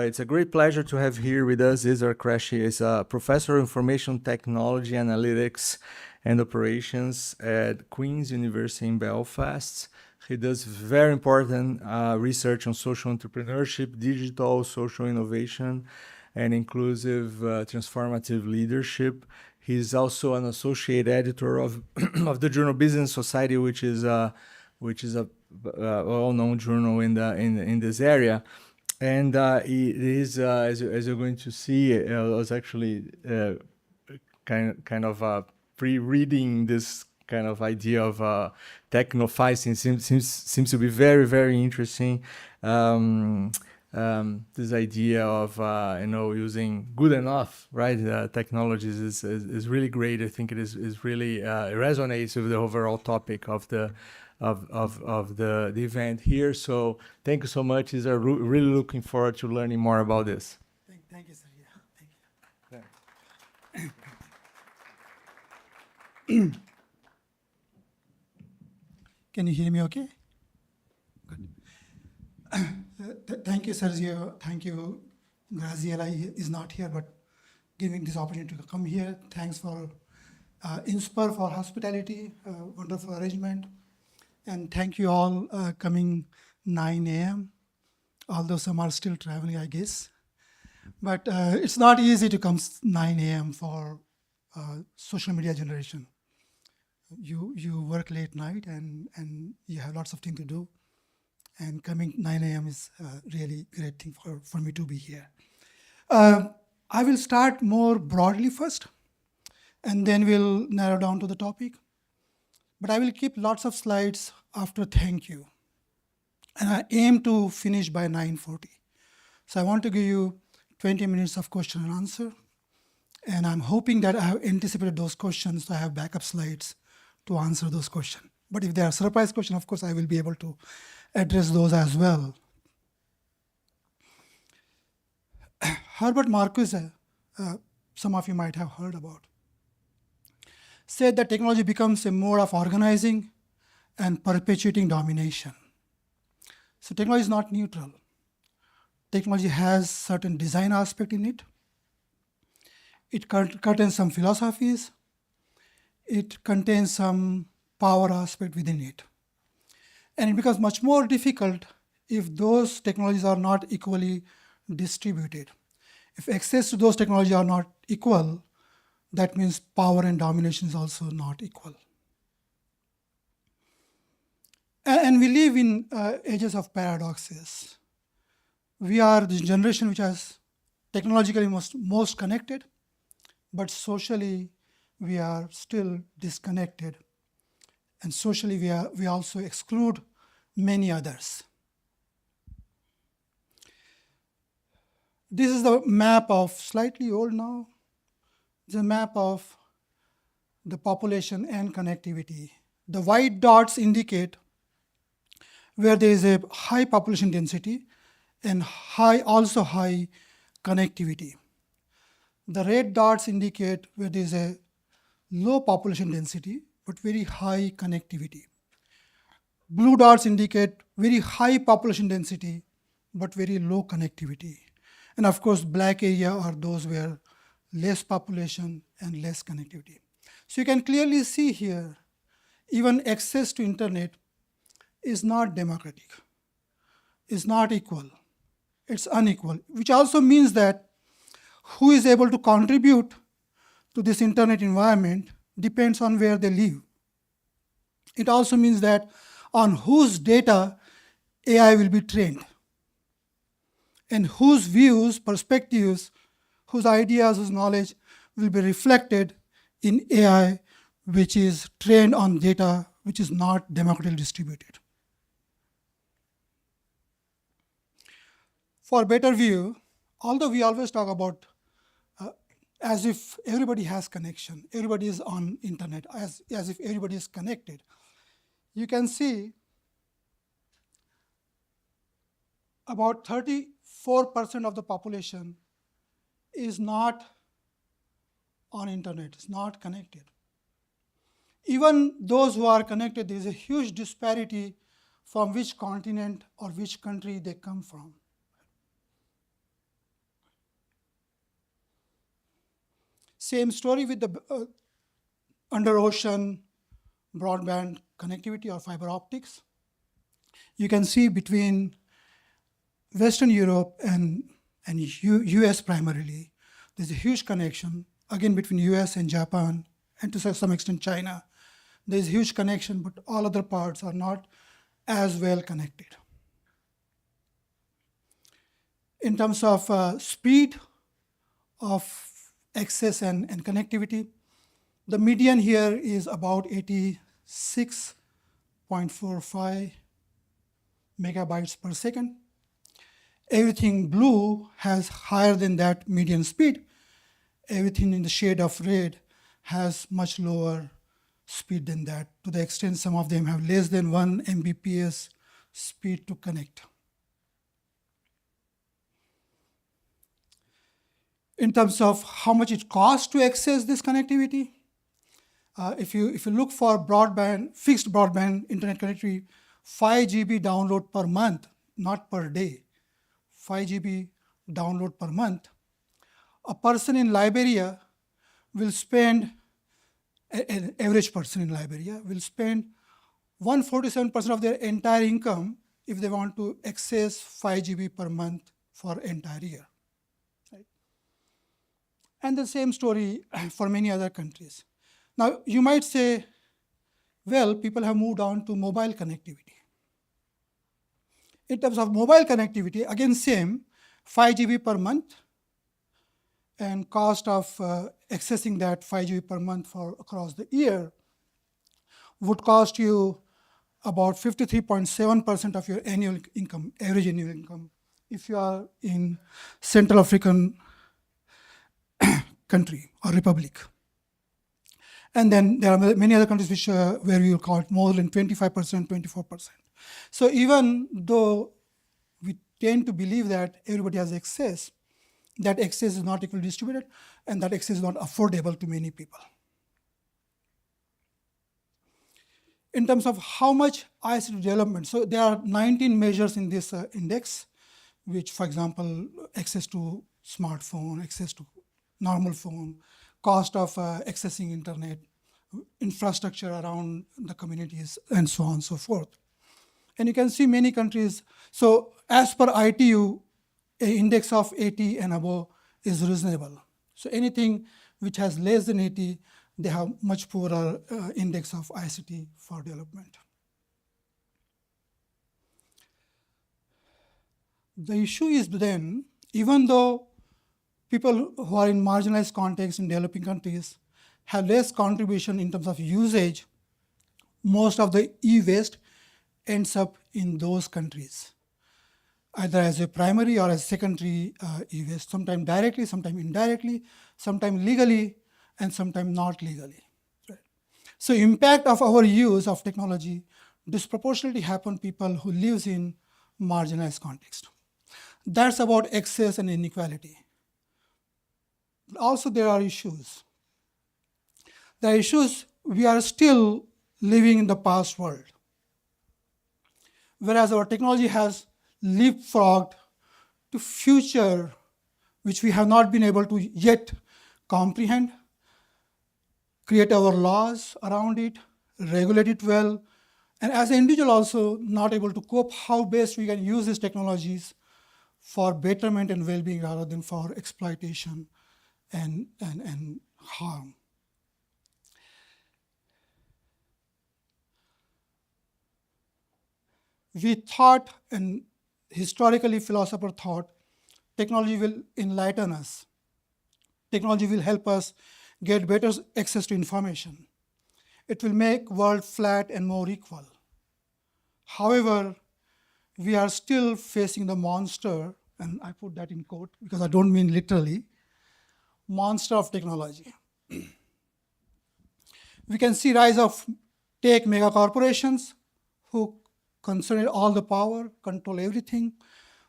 it's a great pleasure to have here with us Israr Qureshi. He's a professor of information technology, analytics, and operations at Queen's University in Belfast. He does very important research on social entrepreneurship, digital social innovation, and inclusive transformative leadership. He's also an associate editor of of the journal Business Society, which is a well-known journal in this area. And it is, as you're going to see, I was actually kind of pre-reading this kind of idea of technoficing. Seems to be very, very interesting. This idea of using good enough, right? Technologies is really great. I think it is really resonates with the overall topic of the event here. So thank you so much. Is really looking forward to learning more about this. Thank you, sir. Yeah, thank you. Can you hear me okay? Good. Thank you, Sergio. Thank you. Graziella is not here, but giving this opportunity to come here. Thanks for Insper for hospitality, wonderful arrangement. And thank you all coming 9 a.m., although some are still traveling, I guess. But it's not easy to come 9 a.m. for social media generation. You work late night and you have lots of things to do. And coming 9 a.m. is really great thing for me to be here. I will start more broadly first, and then we'll narrow down to the topic. But I will keep lots of slides after thank you. And I aim to finish by 9:40. So I want to give you 20 minutes of question and answer. And I'm hoping that I have anticipated those questions, so I have backup slides to answer those questions. But if there are surprise questions, of course, I will be able to address those as well. Herbert Marcuse, some of you might have heard about, said that technology becomes a mode of organizing and perpetuating domination. So technology is not neutral. Technology has certain design aspect in it. It contains some philosophies. It contains some power aspect within it. And it becomes much more difficult if those technologies are not equally distributed. If access to those technologies are not equal, that means power and domination is also not equal. And we live in ages of paradoxes. We are the generation which is technologically most connected, but socially we are still disconnected. And socially we also exclude many others. This is the map of, slightly old now, the map of the population and connectivity. The white dots indicate where there is a high population density and also high connectivity. The red dots indicate where there is a low population density but very high connectivity. Blue dots indicate very high population density but very low connectivity. And of course, black area are those where less population and less connectivity. So you can clearly see here, even access to internet is not democratic, is not equal, it's unequal, which also means that who is able to contribute to this internet environment depends on where they live. It also means that on whose data AI will be trained, and whose views, perspectives, whose ideas, whose knowledge will be reflected in AI, which is trained on data which is not democratically distributed. For better view, although we always talk about as if everybody has connection, everybody is on internet, as if everybody is connected, you can see about 34% of the population is not on internet, is not connected. Even those who are connected, there is a huge disparity from which continent or which country they come from. Same story with the under ocean broadband connectivity or fiber optics. You can see between Western Europe and US primarily, there's a huge connection, again between US and Japan, and to some extent China. There's a huge connection, but all other parts are not as well connected. In terms of speed of access and connectivity, the median here is about 86.45 megabytes per second. Everything blue has higher than that median speed. Everything in the shade of red has much lower speed than that, to the extent some of them have less than 1 Mbps speed to connect. In terms of how much it costs to access this connectivity, if you look for fixed broadband internet connectivity, 5 GB download per month, not per day, 5 GB download per month, a person in Liberia will spend, an average person in Liberia will spend 147% of their entire income if they want to access 5 GB per month for entire year. Right? And the same story for many other countries. Now, you might say, well, people have moved on to mobile connectivity. In terms of mobile connectivity, again, same, 5 GB per month, and cost of accessing that 5 GB per month for across the year would cost you about 53.7% of your annual income, average annual income, if you are in Central African country or republic. And then there are many other countries where we will call it more than 25%, 24%. So even though we tend to believe that everybody has access, that access is not equally distributed, and that access is not affordable to many people. In terms of how much ICT development, so there are 19 measures in this index, which, for example, access to smartphone, access to normal phone, cost of accessing internet, infrastructure around the communities, and so on and so forth. And you can see many countries. So as per ITU, an index of 80 and above is reasonable. So anything which has less than 80, they have much poorer index of ICT for development. The issue is then, even though people who are in marginalized contexts in developing countries have less contribution in terms of usage, most of the e-waste ends up in those countries, either as a primary or as secondary e-waste, sometimes directly, sometimes indirectly, sometimes legally, and sometimes not legally. Right? So impact of our use of technology disproportionately happen people who lives in marginalized context. That's about access and inequality. Also, there are issues. The issues, we are still living in the past world, whereas our technology has leapfrogged to future, which we have not been able to yet comprehend, create our laws around it, regulate it well, and as an individual also not able to cope how best we can use these technologies for betterment and well-being rather than for exploitation and harm. We thought, and historically philosophers thought, technology will enlighten us. Technology will help us get better access to information. It will make world flat and more equal. However, we are still facing the monster, and I put that in quote because I don't mean literally, monster of technology. We can see rise of tech mega corporations who concentrate all the power, control everything,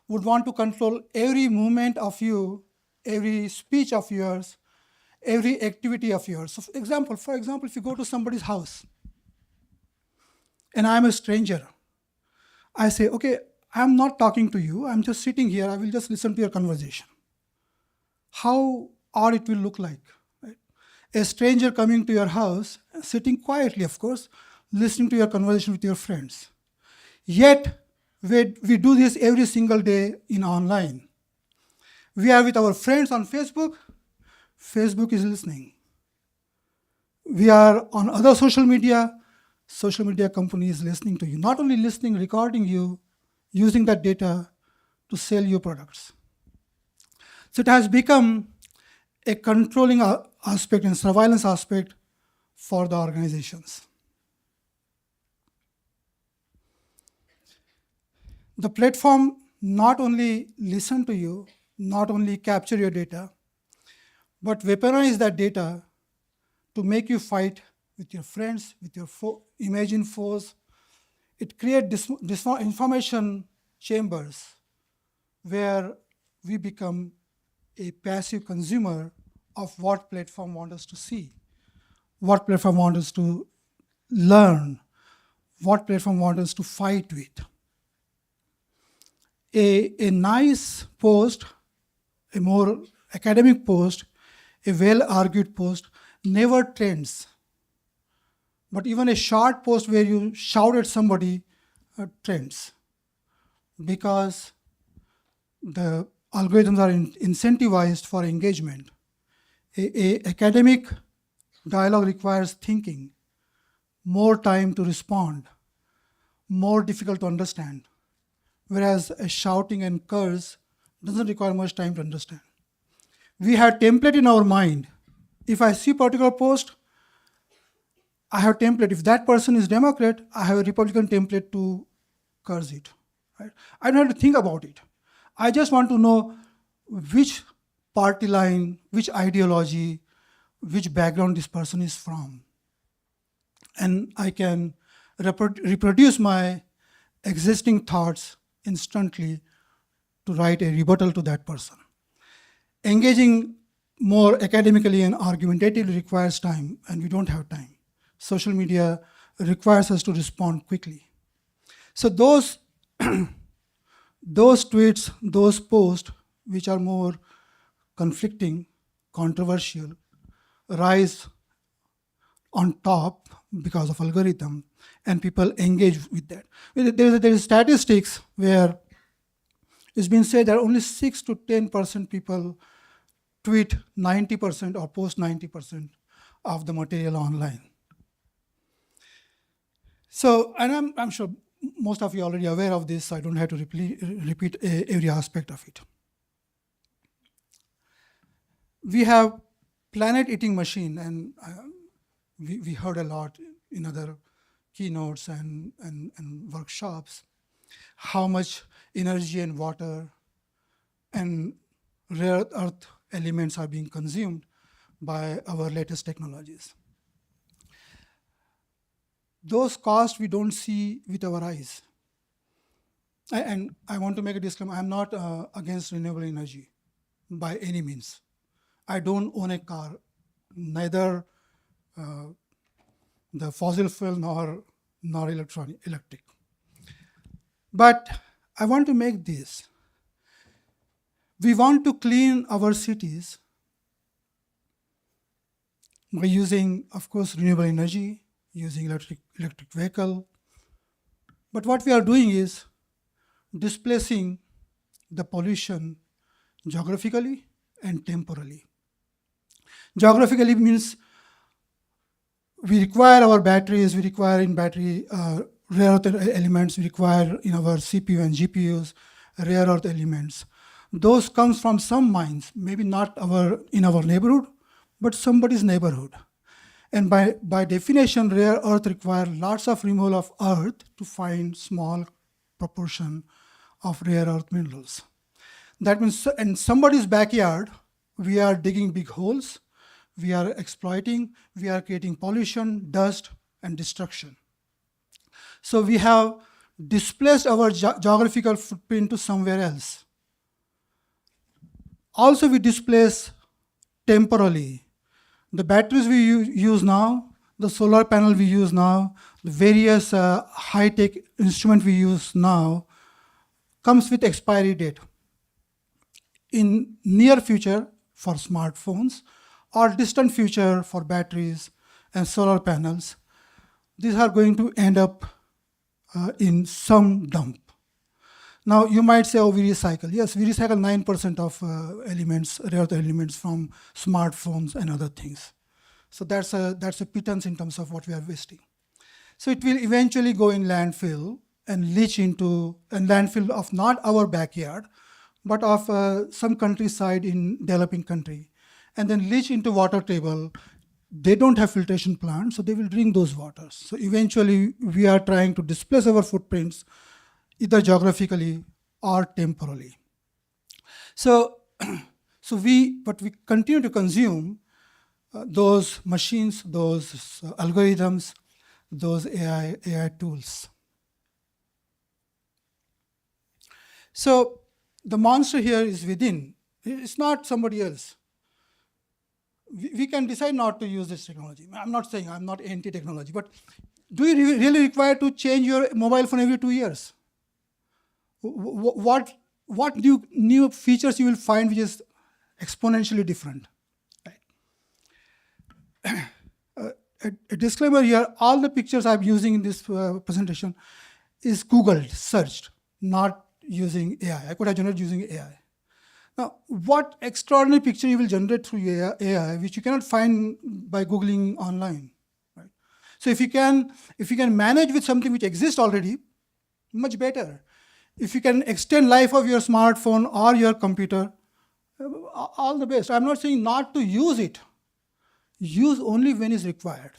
would want to control every movement of you, every speech of yours, every activity of yours. So for example, if you go to somebody's house and I'm a stranger, I say, okay, I'm not talking to you, I'm just sitting here, I will just listen to your conversation. How odd it will look like, right? A stranger coming to your house, sitting quietly, of course, listening to your conversation with your friends. Yet, we do this every single day in online. We are with our friends on Facebook, Facebook is listening. We are on other social media company is listening to you. Not only listening, recording you, using that data to sell your products. So it has become a controlling aspect and surveillance aspect for the organizations. The platform not only listen to you, not only capture your data, but weaponize that data to make you fight with your friends, with your imagined foes. It creates information chambers where we become a passive consumer of what platform wants us to see, what platform wants us to learn, what platform wants us to fight with. A nice post, a more academic post, a well-argued post never trends. But even a short post where you shout at somebody trends, because the algorithms are incentivized for engagement. A academic dialogue requires thinking, more time to respond, more difficult to understand, whereas a shouting and curse doesn't require much time to understand. We have template in our mind. If I see particular post, I have template. If that person is Democrat, I have a Republican template to curse it. Right? I don't have to think about it. I just want to know which party line, which ideology, which background this person is from. And I can reproduce my existing thoughts instantly to write a rebuttal to that person. Engaging more academically and argumentatively requires time, and we don't have time. Social media requires us to respond quickly. So those tweets, those posts which are more conflicting, controversial, rise on top because of algorithm, and people engage with that. There is statistics where it's been said that only 6 to 10% people tweet 90% or post 90% of the material online. So, and I'm sure most of you are already aware of this, so I don't have to repeat every aspect of it. We have planet-eating machine, and we heard a lot in other keynotes and workshops how much energy and water and rare earth elements are being consumed by our latest technologies. Those costs we don't see with our eyes. And I want to make a disclaimer, I'm not against renewable energy by any means. I don't own a car, neither the fossil fuel nor electric. But I want to make this. We want to clean our cities by using, of course, renewable energy, using electric vehicle. But what we are doing is displacing the pollution geographically and temporally. Geographically means we require our batteries, we require in battery rare earth elements, we require in our CPU and GPUs rare earth elements. Those comes from some mines, maybe not in our neighborhood, but somebody's neighborhood. And by definition, rare earth require lots of removal of earth to find small proportion of rare earth minerals. That means in somebody's backyard, we are digging big holes, we are exploiting, we are creating pollution, dust, and destruction. So we have displaced our geographical footprint to somewhere else. Also, we displace temporally. The batteries we use now, the solar panel we use now, the various high-tech instrument we use now comes with expiry date. In near future, for smartphones or distant future for batteries and solar panels, these are going to end up in some dump. Now you might say, oh, we recycle. Yes, we recycle 9% of elements, rare earth elements from smartphones and other things. So that's a pittance in terms of what we are wasting. So it will eventually go in landfill and leach into a landfill of not our backyard, but of some countryside in developing country, and then leach into water table. They don't have filtration plants, so they will drink those waters. So eventually we are trying to displace our footprints either geographically or temporally. So, but we continue to consume those machines, those algorithms, those AI tools. So the monster here is within. It's not somebody else. We can decide not to use this technology. I'm not saying I'm not anti-technology, but do you really require to change your mobile phone every 2 years? What new features you will find which is exponentially different? Right. A disclaimer here, all the pictures I'm using in this presentation is Googled, searched, not using AI. I could have generated using AI. Now, what extraordinary picture you will generate through AI, which you cannot find by Googling online, right? So if you can manage with something which exists already, much better. If you can extend life of your smartphone or your computer, all the best. I'm not saying not to use it. Use only when is required.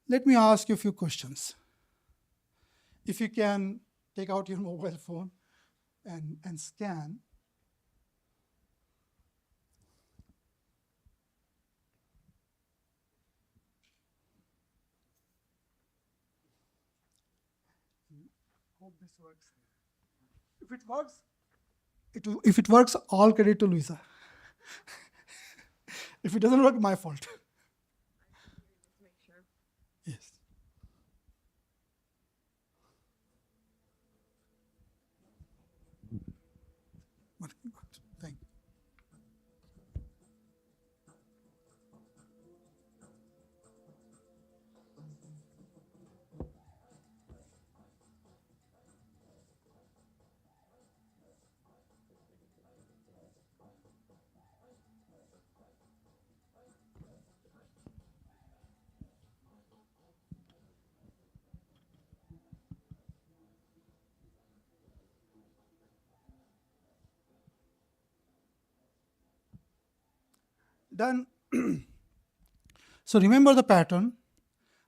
Let me ask you a few questions. If you can take out your mobile phone and scan. Hope this works. If it works, all credit to Luisa. If it doesn't work, my fault. Make sure. Yes. Thank you. Done. So remember the pattern.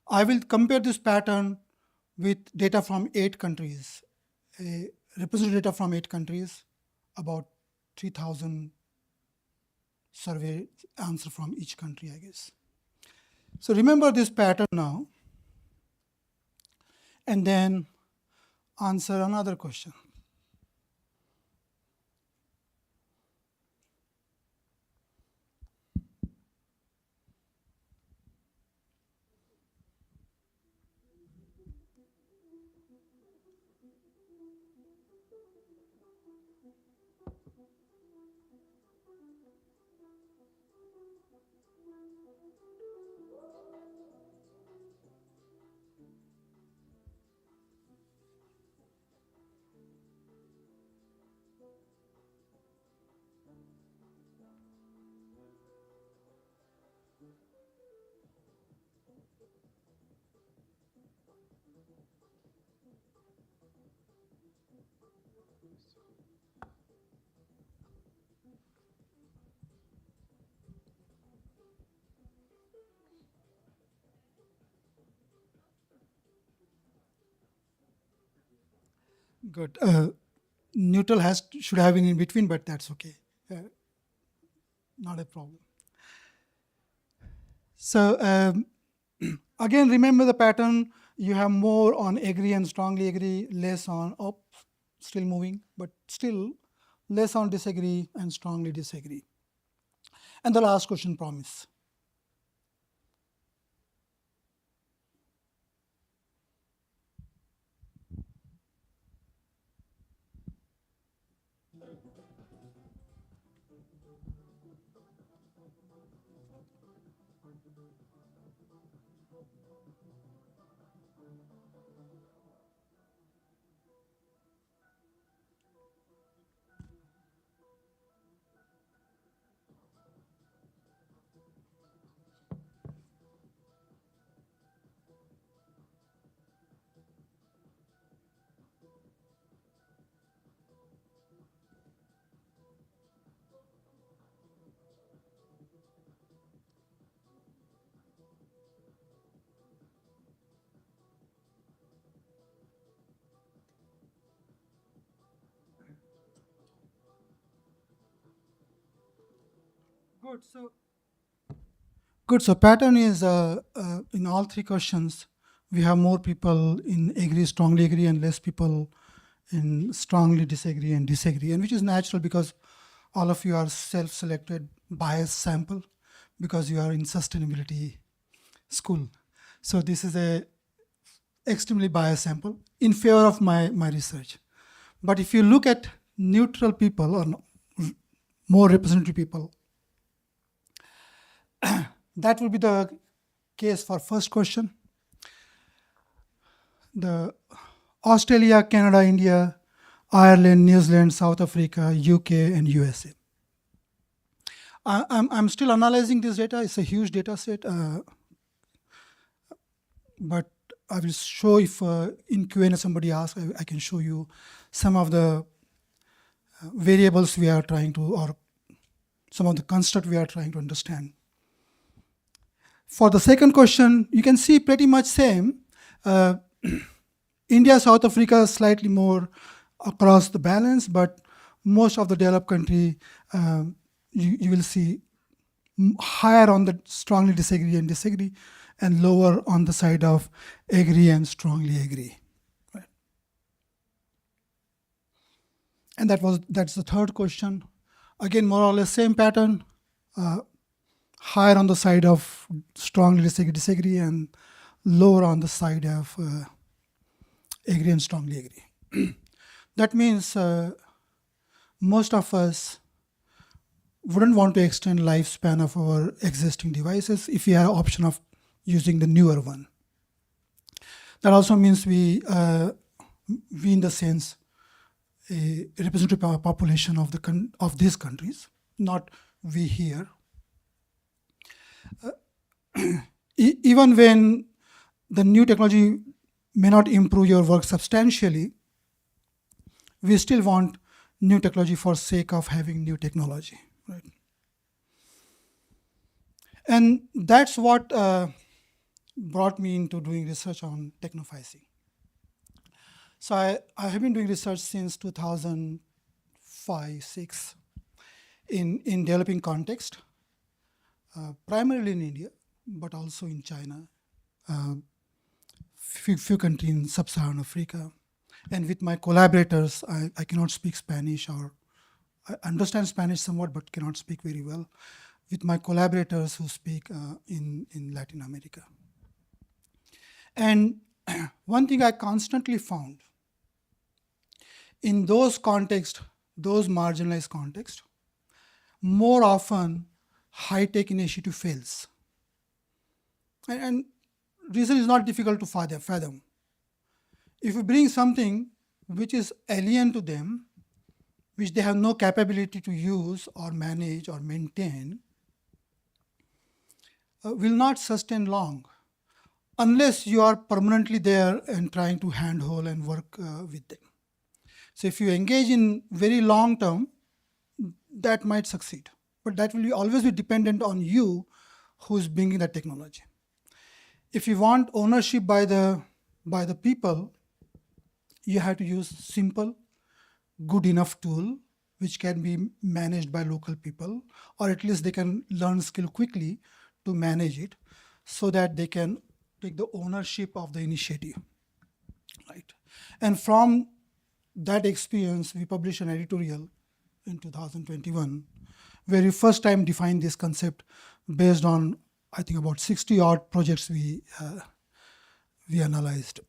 I will compare this pattern with data from 8 countries, representative data from 8 countries, about 3,000 survey answer from each country, I guess. So remember this pattern now, and then answer another question. Good. Neutral should have been in between, but that's okay. Not a problem. So again, remember the pattern. You have more on agree and strongly agree, less on still moving, but still less on disagree and strongly disagree. And the last question, promise. Good. So pattern is in all three questions, we have more people in agree, strongly agree, and less people in strongly disagree and disagree, and which is natural because all of you are self-selected bias sample because you are in sustainability school. So this is a extremely biased sample in favor of my research. But if you look at neutral people or more representative people, that will be the case for first question. The Australia, Canada, India, Ireland, New Zealand, South Africa, UK, and USA. I'm still analyzing this data. It's a huge data set, but I will show if in Q&A somebody asks, I can show you some of the variables we are trying to, or some of the construct we are trying to understand. For the second question, you can see pretty much same. India, South Africa, slightly more across the balance, but most of the developed country, you will see higher on the strongly disagree and disagree, and lower on the side of agree and strongly agree. Right. And that's the third question. Again, more or less same pattern. Higher on the side of strongly disagree, and lower on the side of agree and strongly agree. That means most of us wouldn't want to extend lifespan of our existing devices if we have option of using the newer one. That also means we in the sense a representative population of these countries, not we here. Even when the new technology may not improve your work substantially, we still want new technology for sake of having new technology, right? And that's what brought me into doing research on technoficing. So I have been doing research since 2005-06 in developing context, primarily in India, but also in China, few countries in sub-Saharan Africa. And with my collaborators, I cannot speak Spanish, or I understand Spanish somewhat, but cannot speak very well, with my collaborators who speak in Latin America. And one thing I constantly found, in those contexts, those marginalized contexts, more often high-tech initiative fails. And reason is not difficult to fathom. If you bring something which is alien to them, which they have no capability to use or manage or maintain, will not sustain long, unless you are permanently there and trying to handhold and work with them. So if you engage in very long term, that might succeed, but that will always be dependent on you who's bringing that technology. If you want ownership by the people, you have to use simple, good enough tool which can be managed by local people, or at least they can learn skill quickly to manage it, so that they can take the ownership of the initiative, right? And from that experience, we published an editorial in 2021, where we first time defined this concept based on, I think, about 60 odd projects we analyzed.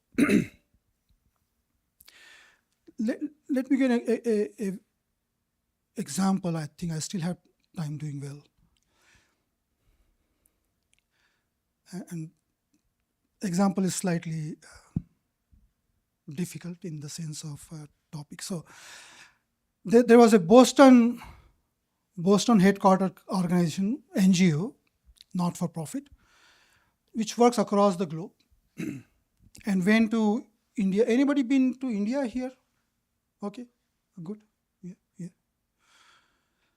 Let me get a example. I think I still have time doing well. And example is slightly difficult in the sense of topic. So there was a Boston headquartered organization, NGO, not for profit, which works across the globe and went to India. Anybody been to India here? Okay, good. Yeah.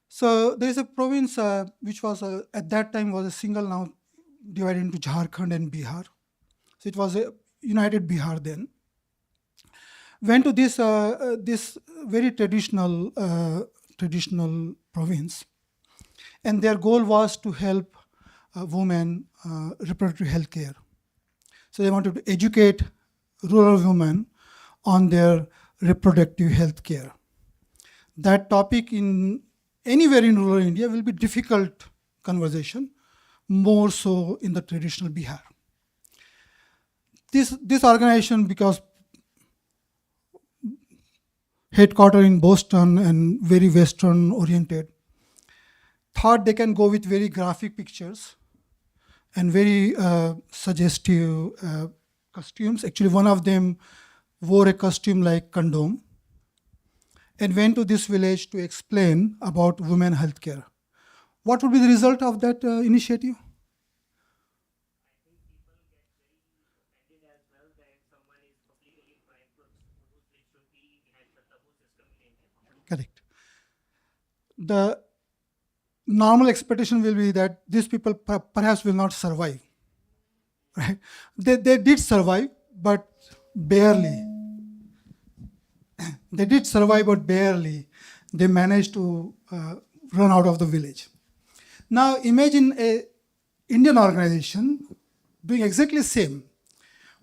So there is a province which was at that time was a single, now divided into Jharkhand and Bihar. So it was a united Bihar then. Went to this very traditional province, and their goal was to help women reproductive health care. So they wanted to educate rural women on their reproductive health care. That topic in anywhere in rural India will be difficult conversation, more so in the traditional Bihar. This organization, because headquartered in Boston and very Western oriented, thought they can go with very graphic pictures and very suggestive costumes. Actually, one of them wore a costume like condom and went to this village to explain about women healthcare. What would be the result of that initiative? Correct. The normal expectation will be that these people perhaps will not survive. Right? They did survive, but barely. They did survive, but barely. They managed to run out of the village. Now imagine a Indian organization doing exactly the same,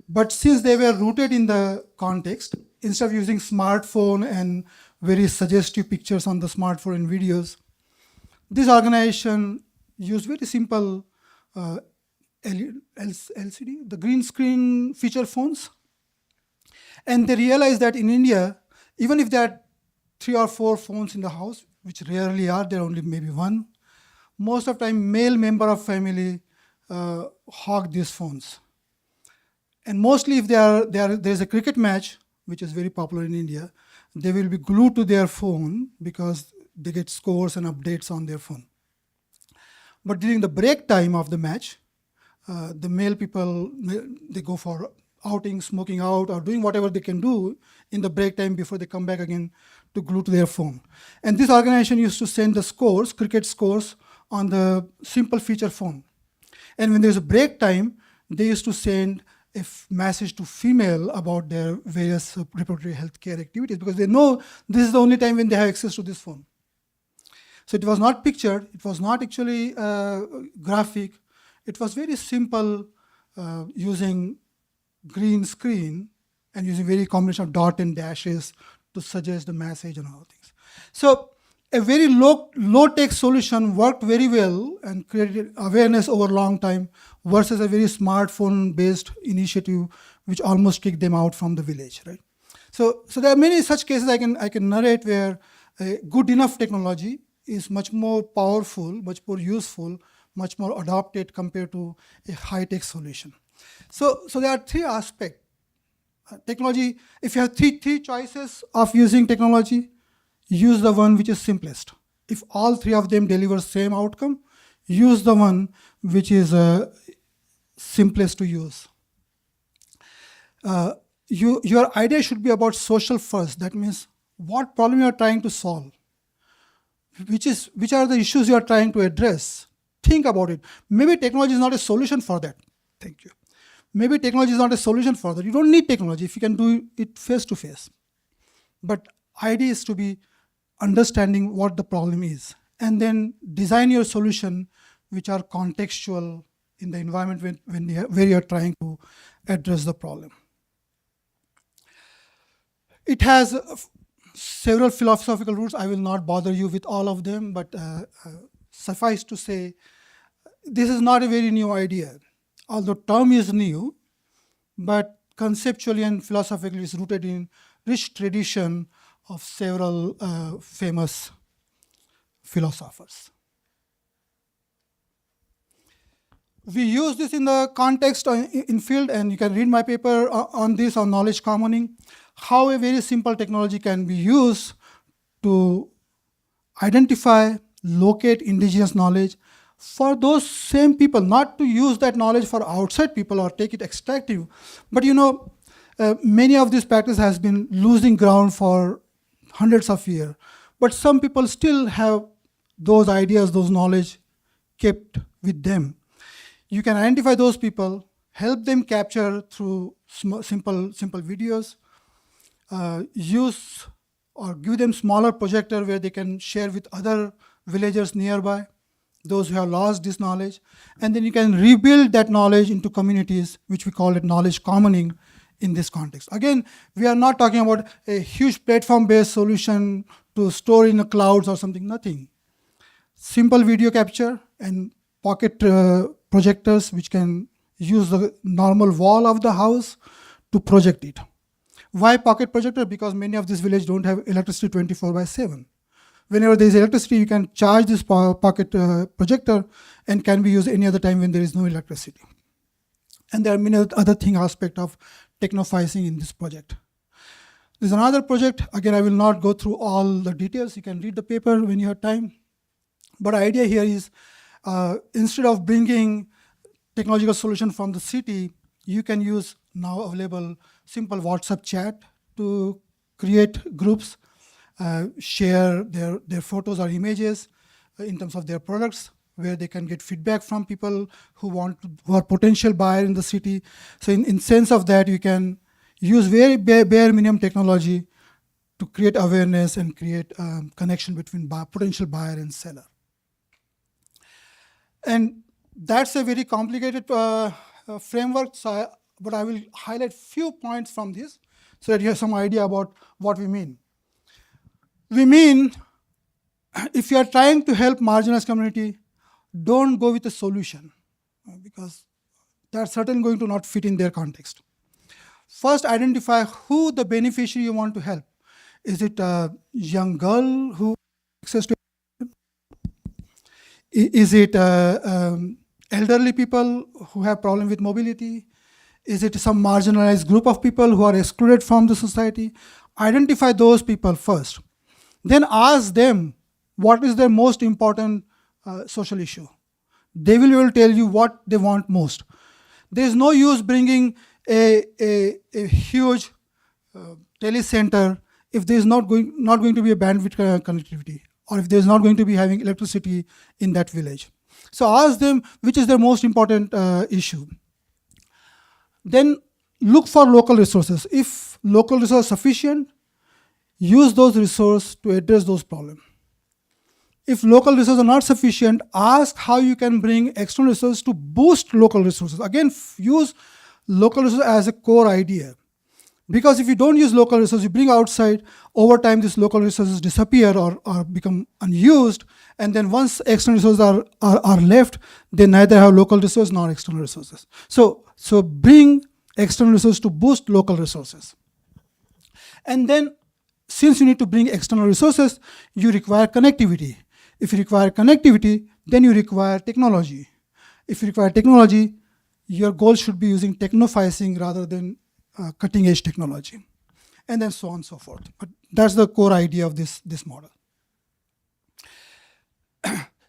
but since they were rooted in the context, instead of using smartphone and very suggestive pictures on the smartphone and videos, this organization used very simple LCD, the green screen feature phones. And they realized that in India, even if there are 3 or 4 phones in the house, which rarely are, there are only maybe one, most of the time male member of family hog these phones. And mostly if there's a cricket match, which is very popular in India, they will be glued to their phone because they get scores and updates on their phone. But during the break time of the match, the male people, they go for outing, smoking out, or doing whatever they can do in the break time before they come back again to glue to their phone. And this organization used to send the scores, cricket scores, on the simple feature phone. And when there's a break time, they used to send a message to female about their various reproductive health care activities, because they know this is the only time when they have access to this phone. So it was not pictured, it was not actually graphic, it was very simple, using green screen and using very combination of dot and dashes to suggest the message and all things. So a very low-tech solution worked very well and created awareness over a long time versus a very smartphone-based initiative which almost kicked them out from the village, right? So there are many such cases I can narrate where a good enough technology is much more powerful, much more useful, much more adopted compared to a high-tech solution. So there are 3 aspects. Technology, if you have three choices of using technology, use the one which is simplest. If all 3 of them deliver same outcome, use the one which is simplest to use. Your idea should be about social first. That means what problem you are trying to solve, which are the issues you are trying to address. Think about it. Maybe technology is not a solution for that. Thank you. Maybe technology is not a solution for that. You don't need technology if you can do it face to face. But idea is to be understanding what the problem is, and then design your solution which are contextual in the environment where you are trying to address the problem. It has several philosophical roots. I will not bother you with all of them, but suffice to say, this is not a very new idea. Although term is new, but conceptually and philosophically is rooted in rich tradition of several famous philosophers. We use this in the context in field, and you can read my paper on this, on knowledge commoning, how a very simple technology can be used to identify, locate indigenous knowledge for those same people, not to use that knowledge for outside people or take it extractive. But many of this practice has been losing ground for hundreds of years. But some people still have those ideas, those knowledge kept with them. You can identify those people, help them capture through simple videos, use or give them smaller projector where they can share with other villagers nearby, those who have lost this knowledge. And then you can rebuild that knowledge into communities, which we call it knowledge commoning in this context. Again, we are not talking about a huge platform-based solution to store in the clouds or something, nothing. Simple video capture and pocket projectors which can use the normal wall of the house to project it. Why pocket projector? Because many of these villages don't have electricity 24/7. Whenever there is electricity, you can charge this pocket projector and can be used any other time when there is no electricity. And there are many other aspects of Technoficing in this project. There's another project. Again, I will not go through all the details. You can read the paper when you have time. But the idea here is instead of bringing technological solution from the city, you can use now available simple WhatsApp chat to create groups, share their photos or images in terms of their products, where they can get feedback from people who are potential buyer in the city. So in sense of that, you can use very bare minimum technology to create awareness and create connection between potential buyer and seller. And that's a very complicated framework, but I will highlight few points from this so that you have some idea about what we mean. We mean, if you are trying to help marginalized community, don't go with a solution because that's certainly going to not fit in their context. First, identify who the beneficiary you want to help. Is it a young girl who has access to education? Is it elderly people who have problem with mobility? Is it some marginalized group of people who are excluded from the society? Identify those people first. Then ask them what is their most important social issue. They will tell you what they want most. There is no use bringing a huge telecenter if there is not going to be a bandwidth connectivity, or if there is not going to be having electricity in that village. So ask them which is their most important issue. Then look for local resources. If local resources are sufficient, use those resources to address those problems. If local resources are not sufficient, ask how you can bring external resources to boost local resources. Again, use local resources as a core idea. Because if you don't use local resources, you bring outside, over time these local resources disappear or become unused, and then once external resources are left, they neither have local resources nor external resources. So bring external resources to boost local resources. And then, since you need to bring external resources, you require connectivity. If you require connectivity, then you require technology. If you require technology, your goal should be using technoficing rather than cutting edge technology, and then so on and so forth. But that's the core idea of this model.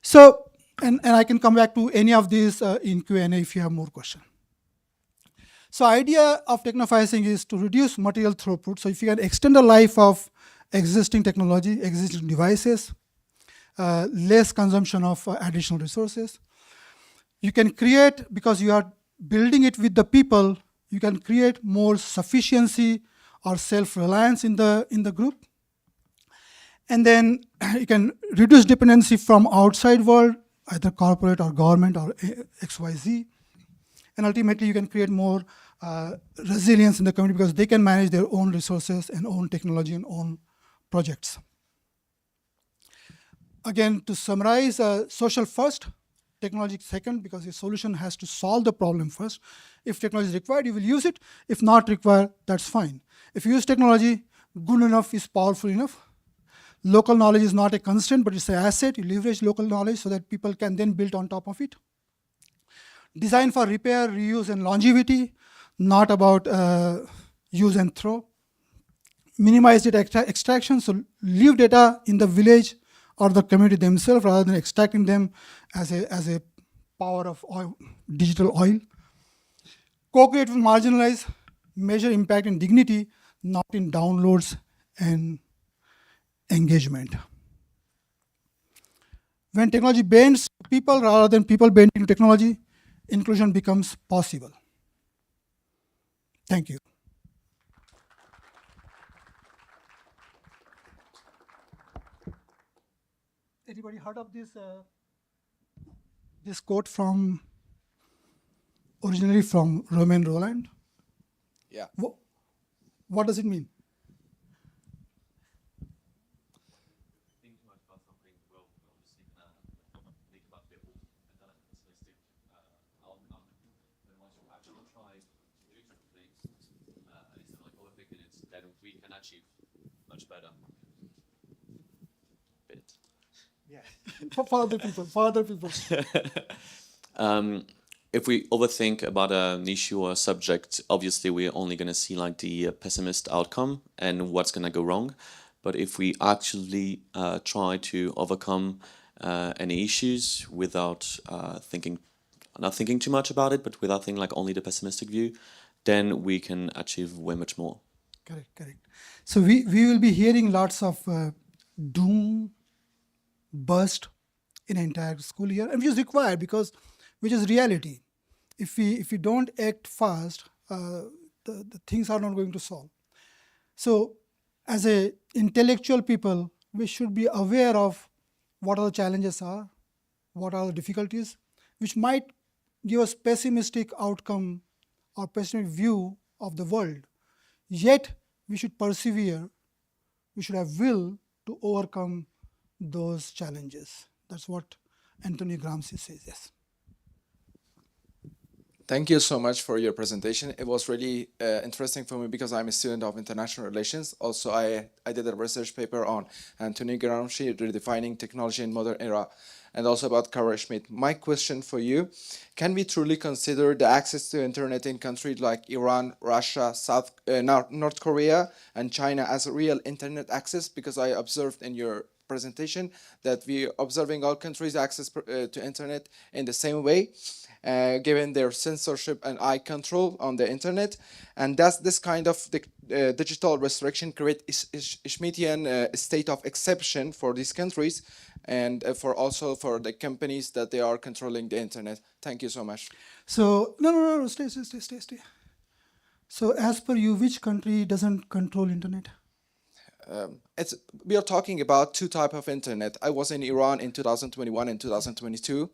So, and I can come back to any of these in Q&A if you have more questions. So idea of technoficing is to reduce material throughput. So if you can extend the life of existing technology, existing devices, less consumption of additional resources. You can create, because you are building it with the people, you can create more sufficiency or self-reliance in the group. And then you can reduce dependency from outside world, either corporate or government or XYZ. And ultimately, you can create more resilience in the community because they can manage their own resources and own technology and own projects. Again, to summarize, social first, technology second, because the solution has to solve the problem first. If technology is required, you will use it. If not required, that's fine. If you use technology, good enough is powerful enough. Local knowledge is not a constraint, but it's an asset. You leverage local knowledge so that people can then build on top of it. Design for repair, reuse, and longevity, not about use and throw. Minimize data extraction, so leave data in the village or the community themselves rather than extracting them as a power of oil, digital oil. Co-create with marginalize, measure impact and dignity, not in downloads and engagement. When technology bends people rather than people bending technology, inclusion becomes possible. Thank you. Anybody heard of this quote originally from Romain Rolland? Yeah. What does it mean? Think too much about something will obviously think about the and then pessimistic outcome. Then once you actually try to do something, instead of like overthinking it, then we can achieve much better. Bit. Yeah. for other people. If we overthink about an issue or a subject, obviously we're only going to see like the pessimist outcome and what's going to go wrong. But if we actually try to overcome any issues without not thinking too much about it, but without thinking like only the pessimistic view, then we can achieve way much more. Correct. So we will be hearing lots of doom, burst in an entire school year, and which is required which is reality. If we don't act fast, the things are not going to solve. So as a intellectual people, we should be aware of what are the challenges are, what are the difficulties, which might give us pessimistic outcome or pessimistic view of the world. Yet we should persevere, we should have will to overcome those challenges. That's what Antonio Gramsci says, yes. Thank you so much for your presentation. It was really interesting for me because I'm a student of international relations. Also, I did a research paper on Antonio Gramsci, redefining technology in modern era, and also about Carol Schmidt. My question for you, can we truly consider the access to internet in countries like Iran, Russia, North Korea, and China as a real internet access? Because I observed in your presentation that we are observing all countries access to internet in the same way, given their censorship and eye control on the internet. And does this kind of digital restriction create a Schmittian state of exception for these countries and also for the companies that they are controlling the internet? Thank you so much. So, no, stay. So as per you, which country doesn't control internet? We are talking about two types of internet. I was in Iran in 2021 and 2022.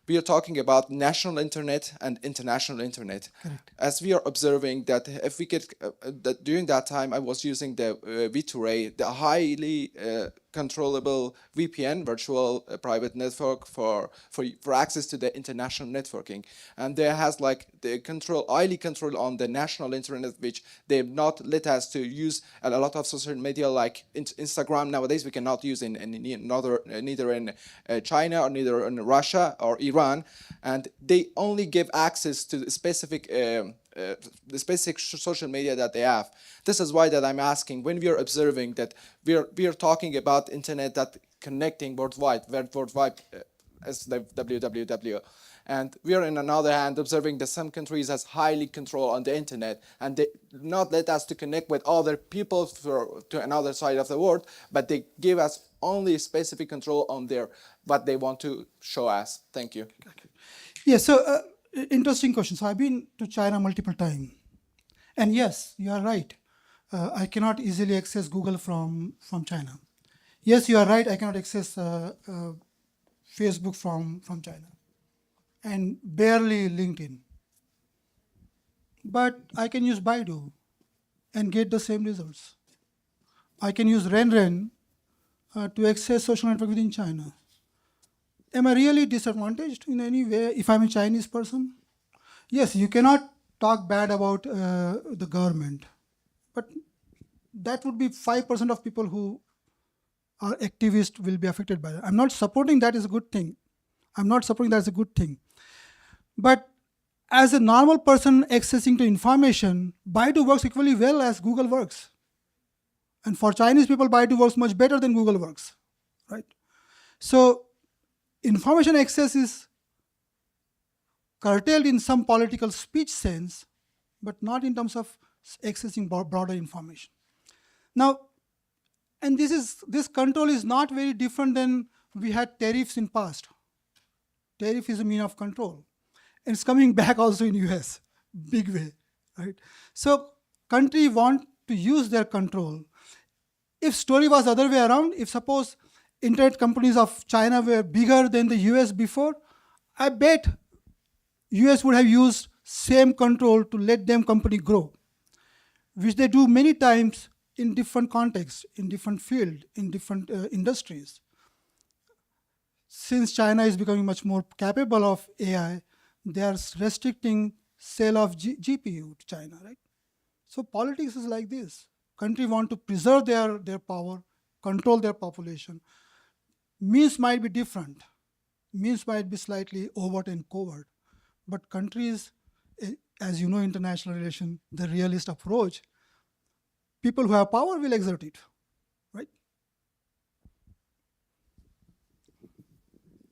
We are talking about national internet and international internet. Correct. As we are observing that if we get that during that time, I was using the V2RA, the highly controllable VPN, virtual private network for access to the international networking, and there has like the highly control on the national internet, which they've not let us to use a lot of social media like Instagram nowadays. We cannot use neither in China or neither in Russia or Iran, and they only give access to the specific social media that they have. This is why that I'm asking, when we are observing that we are talking about internet that connecting worldwide as the www, and we are in another hand observing that some countries has highly control on the internet and they not let us to connect with other people to another side of the world, but they give us only specific control on what they want to show us. Thank you. Yeah, so interesting question. So I've been to China multiple times. And yes, you are right. I cannot easily access Google from China. Yes, you are right. I cannot access Facebook from China. And barely LinkedIn. But I can use Baidu and get the same results. I can use RenRen to access social network within China. Am I really disadvantaged in any way if I'm a Chinese person? Yes, you cannot talk bad about the government, but that would be 5% of people who are activists will be affected by that. I'm not supporting that as a good thing. But as a normal person accessing to information, Baidu works equally well as Google works. And for Chinese people, Baidu works much better than Google works, right? So information access is curtailed in some political speech sense, but not in terms of accessing broader information. Now, and this control is not very different than we had tariffs in past. Tariff is a mean of control. And it's coming back also in US, big way, right? So country want to use their control. If story was other way around, if suppose internet companies of China were bigger than the US before, I bet US would have used same control to let them company grow, which they do many times in different contexts, in different field, in different industries. Since China is becoming much more capable of AI, they are restricting sale of GPU to China, right? So politics is like this. Country want to preserve their power, control their population. Means might be different. Means might be slightly overt and covert. But countries, as you know, international relation, the realist approach, people who have power will exert it, right?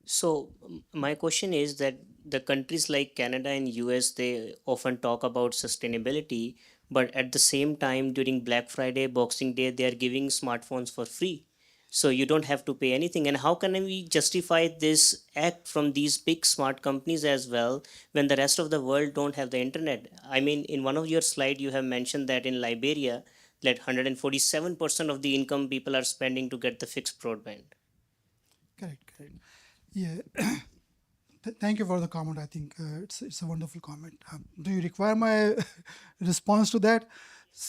So my question is that the countries like Canada and US, they often talk about sustainability, but at the same time during Black Friday, Boxing Day, they are giving smartphones for free. So you don't have to pay anything. And how can we justify this act from these big smart companies as well when the rest of the world don't have the internet? I mean, in one of your slides, you have mentioned that in Liberia, that 147% of the income people are spending to get the fixed broadband. Correct. Yeah. Thank you for the comment. I think it's a wonderful comment. Do you require my response to that?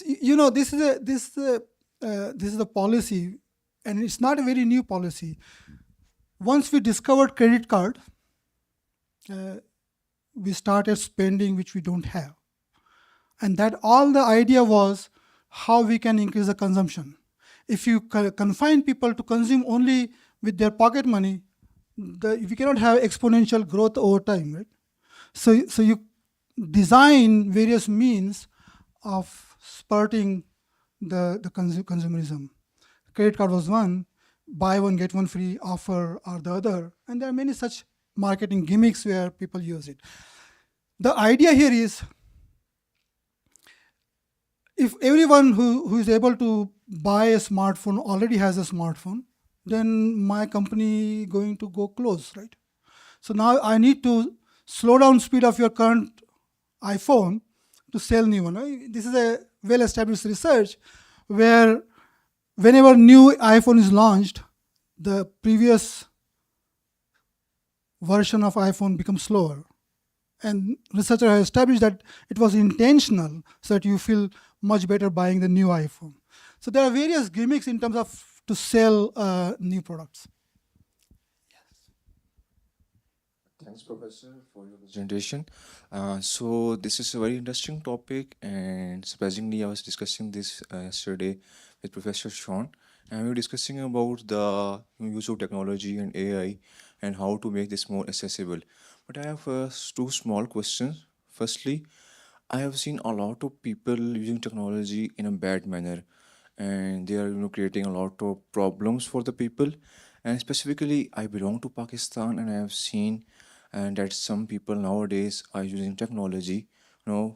You know, this is a policy, and it's not a very new policy. Once we discovered credit card, we started spending which we don't have, and that all the idea was how we can increase the consumption. If you confine people to consume only with their pocket money, we cannot have exponential growth over time, right? So you design various means of spurting the consumerism. Credit card was one, buy one, get one free offer or the other. And there are many such marketing gimmicks where people use it. The idea here is, if everyone who is able to buy a smartphone already has a smartphone, then my company going to go close, right? So now I need to slow down speed of your current iPhone to sell new one. Right? This is a well-established research where whenever new iPhone is launched, the previous version of iPhone becomes slower. And researchers have established that it was intentional so that you feel much better buying the new iPhone. So there are various gimmicks in terms of to sell new products. Thanks, Professor, for your presentation. So this is a very interesting topic, and surprisingly, I was discussing this yesterday with Professor Sean, and we were discussing about the use of technology and AI and how to make this more accessible. But I have two small questions. Firstly, I have seen a lot of people using technology in a bad manner, and they are creating a lot of problems for the people. And specifically, I belong to Pakistan, and I have seen and that some people nowadays are using technology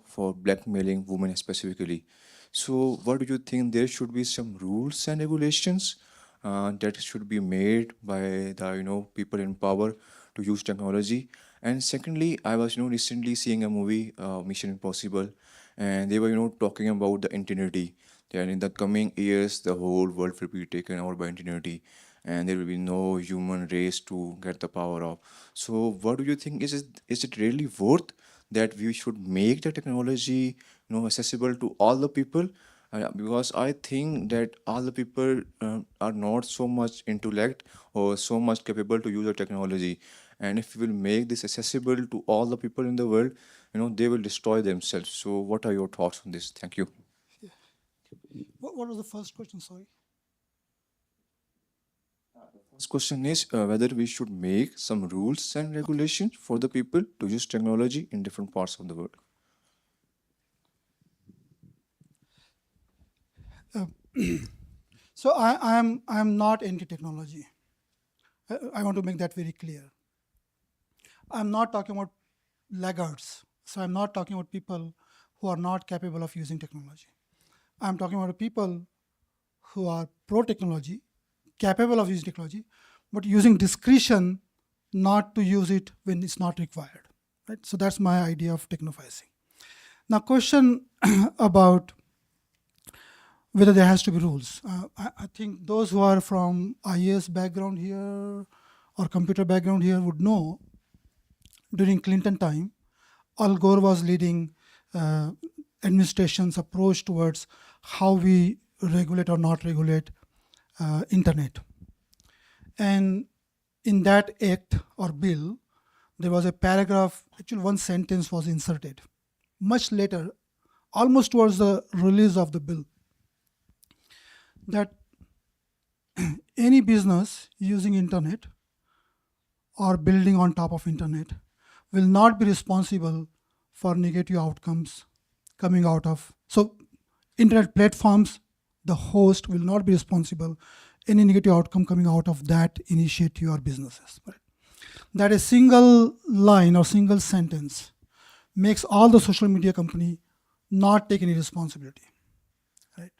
for blackmailing women specifically. So what do you think? There should be some rules and regulations that should be made by the people in power to use technology. And secondly, I was recently seeing a movie, Mission Impossible, and they were talking about the internet, that in the coming years the whole world will be taken over by internet, and there will be no human race to get the power of. So what do you think? Is it really worth that we should make the technology accessible to all the people? Because I think that all the people are not so much intellect or so much capable to use the technology. And if we will make this accessible to all the people in the world, they will destroy themselves. So what are your thoughts on this? Thank you. What was the first question? Sorry. First question is whether we should make some rules and regulations for the people to use technology in different parts of the world. So I'm not anti-technology. I want to make that very clear. I'm not talking about laggards. So I'm not talking about people who are not capable of using technology. I'm talking about people who are pro-technology, capable of using technology, but using discretion not to use it when it's not required. Right? So that's my idea of technoficing. Now, question about whether there has to be rules. I think those who are from IAS background here or computer background here would know during Clinton time, Al Gore was leading administration's approach towards how we regulate or not regulate internet. And in that act or bill, there was a paragraph, actually one sentence was inserted much later, almost towards the release of the bill, that any business using internet or building on top of internet will not be responsible for negative outcomes coming out of. So internet platforms, the host will not be responsible any negative outcome coming out of that initiative or businesses. Right? That a single line or single sentence makes all the social media company not take any responsibility. Right?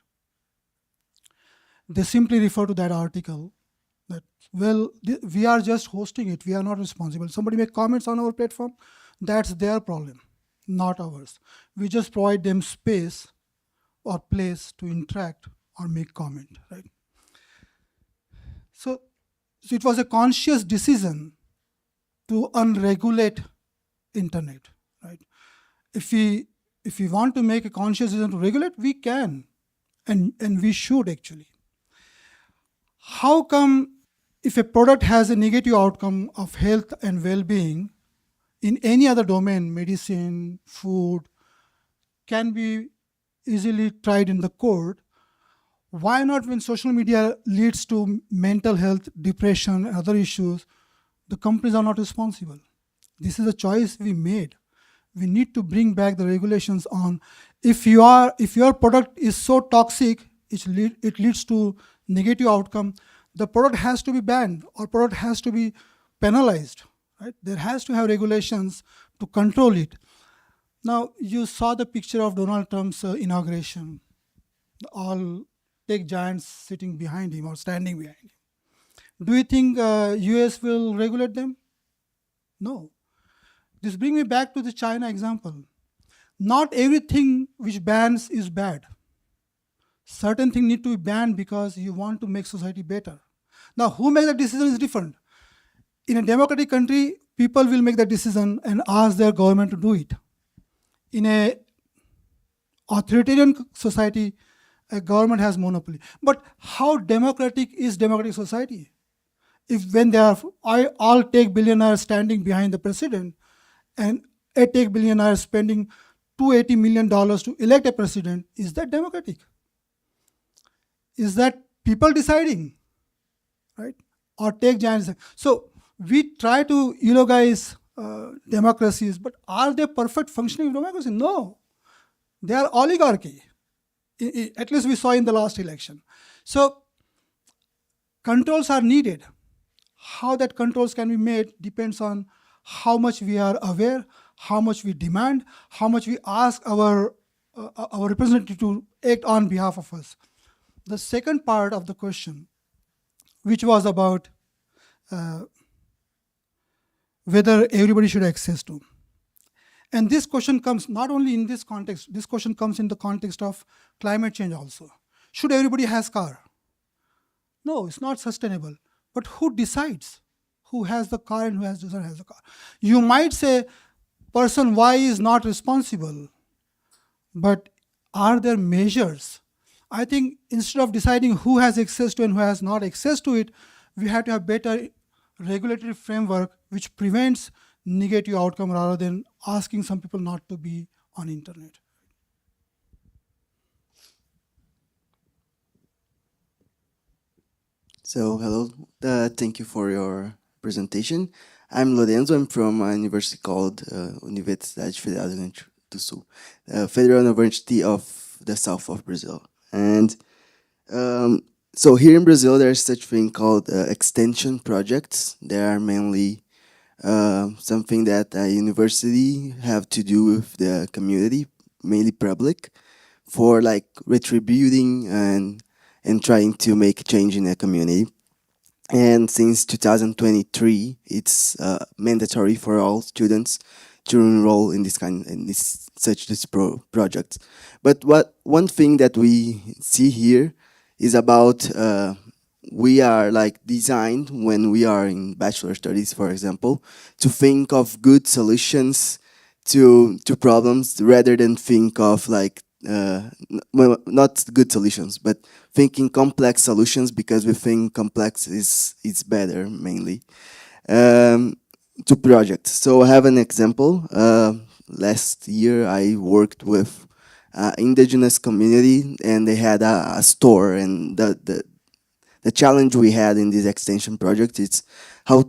They simply refer to that article that, well, we are just hosting it, we are not responsible. Somebody make comments on our platform, that's their problem, not ours. We just provide them space or place to interact or make comment, right? So it was a conscious decision to unregulate internet, right? If we want to make a conscious decision to regulate, we can, and we should actually. How come if a product has a negative outcome of health and well-being in any other domain, medicine, food, can be easily tried in the court, why not when social media leads to mental health, depression, and other issues, the companies are not responsible? This is a choice we made. We need to bring back the regulations on if your product is so toxic, it leads to negative outcome, the product has to be banned or product has to be penalized. Right? There has to have regulations to control it. Now, you saw the picture of Donald Trump's inauguration. All tech giants sitting behind him or standing behind him. Do you think US will regulate them? No. This brings me back to the China example. Not everything which bans is bad. Certain things need to be banned because you want to make society better. Now, who makes the decision is different. In a democratic country, people will make the decision and ask their government to do it. In a authoritarian society, a government has monopoly. But how democratic is democratic society? If when there are all tech billionaires standing behind the president and a tech billionaire spending $280 million to elect a president, is that democratic? Is that people deciding, right? Or tech giants? So we try to eulogize democracies, but are they perfect functioning democracy? No, they are oligarchy. At least we saw in the last election. So controls are needed. How that controls can be made depends on how much we are aware, how much we demand, how much we ask our representative to act on behalf of us. The second part of the question, which was about whether everybody should have access to. And this question comes not only in this context, this question comes in the context of climate change also. Should everybody has car? No, it's not sustainable. But who decides who has the car and who doesn't have the car? You might say person Y is not responsible, but are there measures? I think instead of deciding who has access to and who has not access to it, we have to have better regulatory framework which prevents negative outcome rather than asking some people not to be on internet. So, hello, thank you for your presentation. I'm Lorenzo, I'm from a university called Universidade Federal do Rio Grande do Sul, Federal University of the South of Brazil. And so here in Brazil, there's such thing called extension projects. They are mainly something that a university have to do with the community, mainly public, for like retributing and trying to make change in the community. And since 2023, it's mandatory for all students to enroll in this projects. But one thing that we see here is about we are like designed when we are in bachelor studies, for example, to think of good solutions to problems rather than think of like well, not good solutions, but thinking complex solutions because we think complex is better mainly to projects. So I have an example. Last year I worked with indigenous community and they had a store, and the challenge we had in this extension project is how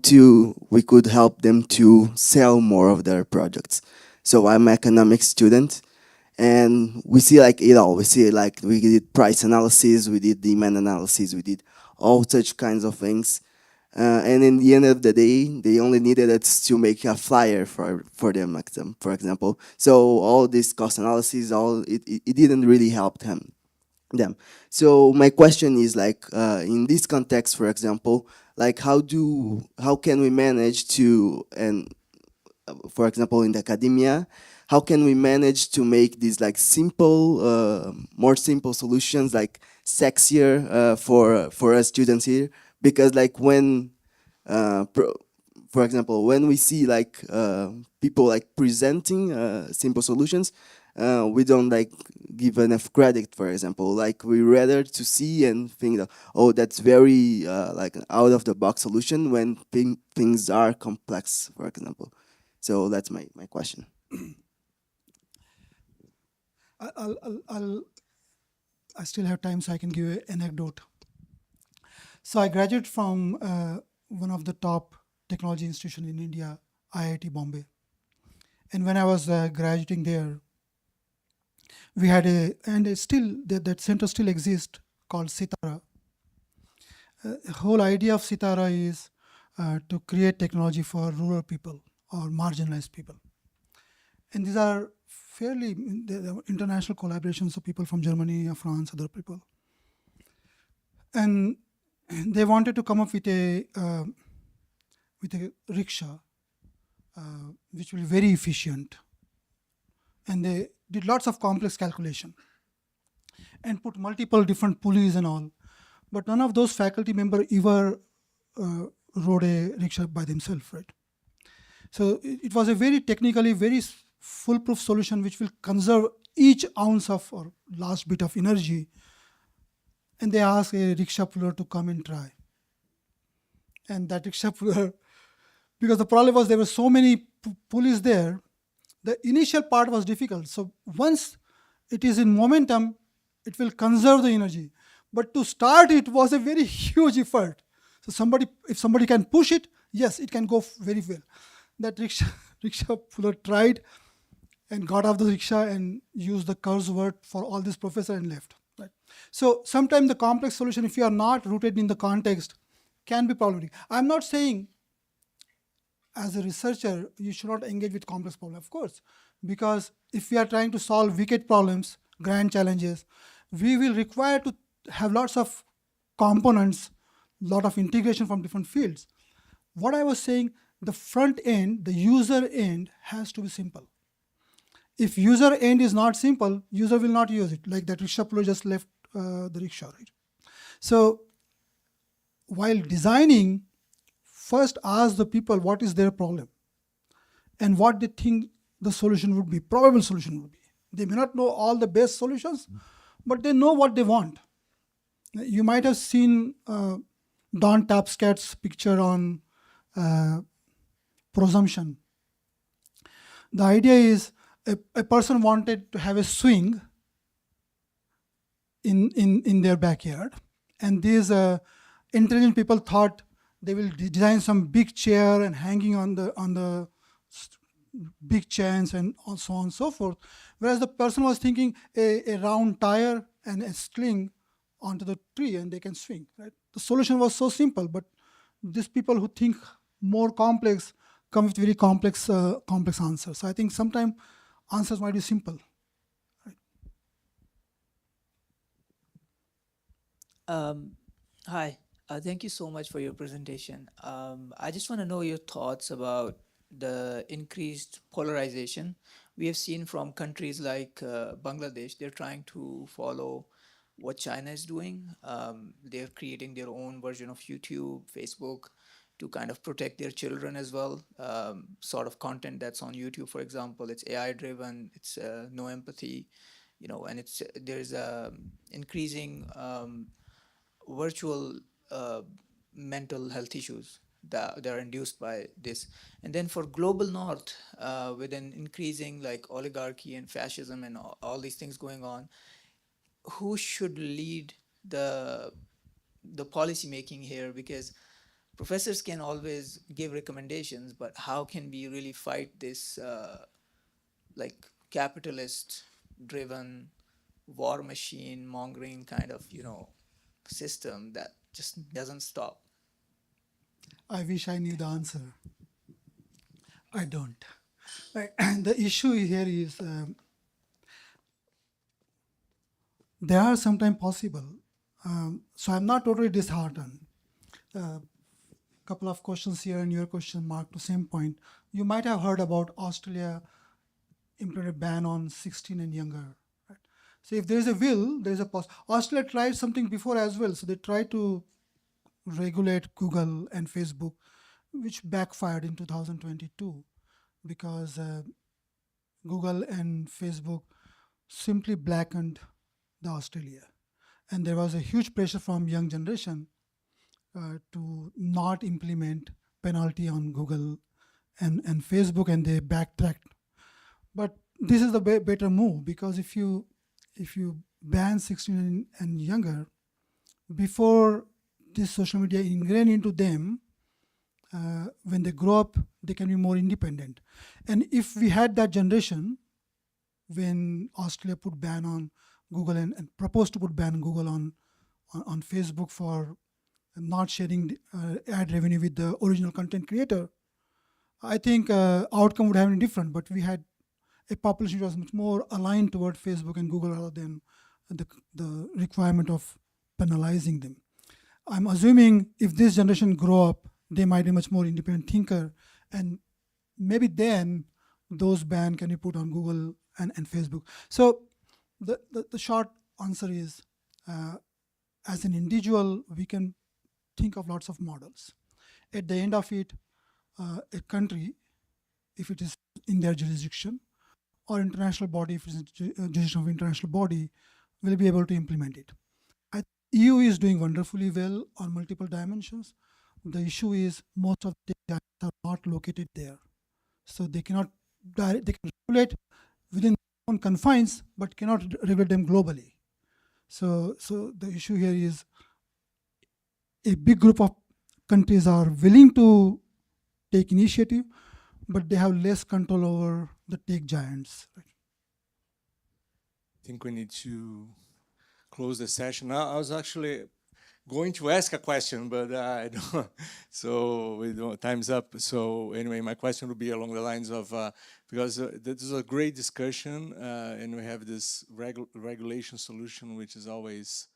we could help them to sell more of their projects. So I'm an economics student, and we see like it all. We see like we did price analysis, we did demand analysis, we did all such kinds of things. And in the end of the day, they only needed us to make a flyer for them, for example. So all this cost analysis, it didn't really help them. So my question is like, in this context, for example, like how can we manage to, and for example, in the academia, how can we manage to make these like simple, more simple solutions like sexier for us students here? Because like when, for example, when we see like people like presenting simple solutions, we don't like give enough credit, for example. Like we rather to see and think that, oh, that's very like an out of the box solution when things are complex, for example. So that's my question. I still have time, so I can give you an anecdote. So I graduated from one of the top technology institutions in India, IIT Bombay. And when I was graduating there, we had that center still exists, called Sitara. The whole idea of Sitara is to create technology for rural people or marginalized people. And these are fairly the international collaborations of people from Germany, France, other people. And they wanted to come up with a rickshaw which will be very efficient. And they did lots of complex calculation and put multiple different pulleys and all. But none of those faculty members ever rode a rickshaw by themselves, right? So it was a very technically very foolproof solution which will conserve each ounce of or last bit of energy. And they asked a rickshaw puller to come and try. And that rickshaw puller, because the problem was there were so many pulleys there, the initial part was difficult. So once it is in momentum, it will conserve the energy. But to start it was a very huge effort. So if somebody can push it, yes, it can go very well. That rickshaw puller tried and got off the rickshaw and used the curse word for all this professor and left. Right? So sometimes the complex solution, if you are not rooted in the context, can be problematic. I'm not saying as a researcher, you should not engage with complex problems, of course, because if we are trying to solve wicked problems, grand challenges, we will require to have lots of components, lot of integration from different fields. What I was saying, the front end, the user end has to be simple. If user end is not simple, user will not use it. Like that rickshaw puller just left the rickshaw, right? So while designing, first ask the people what is their problem and what they think the solution would be, probable solution would be. They may not know all the best solutions, but they know what they want. You might have seen Don Tapscat's picture on presumption. The idea is a person wanted to have a swing in their backyard, and these intelligent people thought they will design some big chair and hanging on the big chains and so on and so forth. Whereas the person was thinking a round tire and a sling onto the tree and they can swing. Right? The solution was so simple, but these people who think more complex come with very complex answers. So I think sometimes answers might be simple. Hi, thank you so much for your presentation. I just want to know your thoughts about the increased polarization we have seen from countries like Bangladesh. They're trying to follow what China is doing. They're creating their own version of YouTube, Facebook, to kind of protect their children as well. Sort of content that's on YouTube, for example, it's AI driven, it's no empathy, and it's there's a increasing virtual mental health issues that are induced by this. And then for global north, with an increasing like oligarchy and fascism and all these things going on, who should lead the policy making here? Because professors can always give recommendations, but how can we really fight this like capitalist driven war machine mongering kind of system that just doesn't stop? I wish I knew the answer. I don't. Right. The issue here is they are sometimes possible. So I'm not totally disheartened. Couple of questions here and your question mark to same point. You might have heard about Australia implemented a ban on 16 and younger. Right? So if there's a will, there's a Australia tried something before as well. So they tried to regulate Google and Facebook, which backfired in 2022 because Google and Facebook simply blackened the Australia. And there was a huge pressure from young generation to not implement penalty on Google and Facebook, and they backtracked. But this is the better move, because if you ban 16 and younger, before this social media ingrained into them, when they grow up, they can be more independent. And if we had that generation, when Australia put ban on Google and proposed to put ban on Google on Facebook for not sharing ad revenue with the original content creator, I think outcome would have been different. But we had a population which was much more aligned toward Facebook and Google rather than the requirement of penalizing them. I'm assuming if this generation grow up, they might be much more independent thinker, and maybe then those ban can be put on Google and Facebook. So the short answer is, as an individual, we can think of lots of models. At the end of it, a country, if it is in their jurisdiction, or international body, if it is jurisdiction of international body, will be able to implement it. EU is doing wonderfully well on multiple dimensions. The issue is most of the data are not located there. So they cannot they can regulate within their own confines, but cannot regulate them globally. So the issue here is a big group of countries are willing to take initiative, but they have less control over the tech giants. I think we need to close the session. Now, I was actually going to ask a question, but I don't. So we don't, time's up. So anyway, my question would be along the lines of, because this is a great discussion, and we have this regulation solution, which is always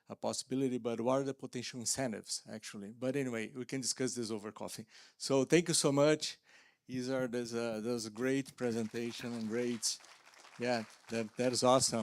a possibility, but what are the potential incentives, actually? But anyway, we can discuss this over coffee. So thank you so much. Israr, that was a great presentation and great, yeah, that is awesome.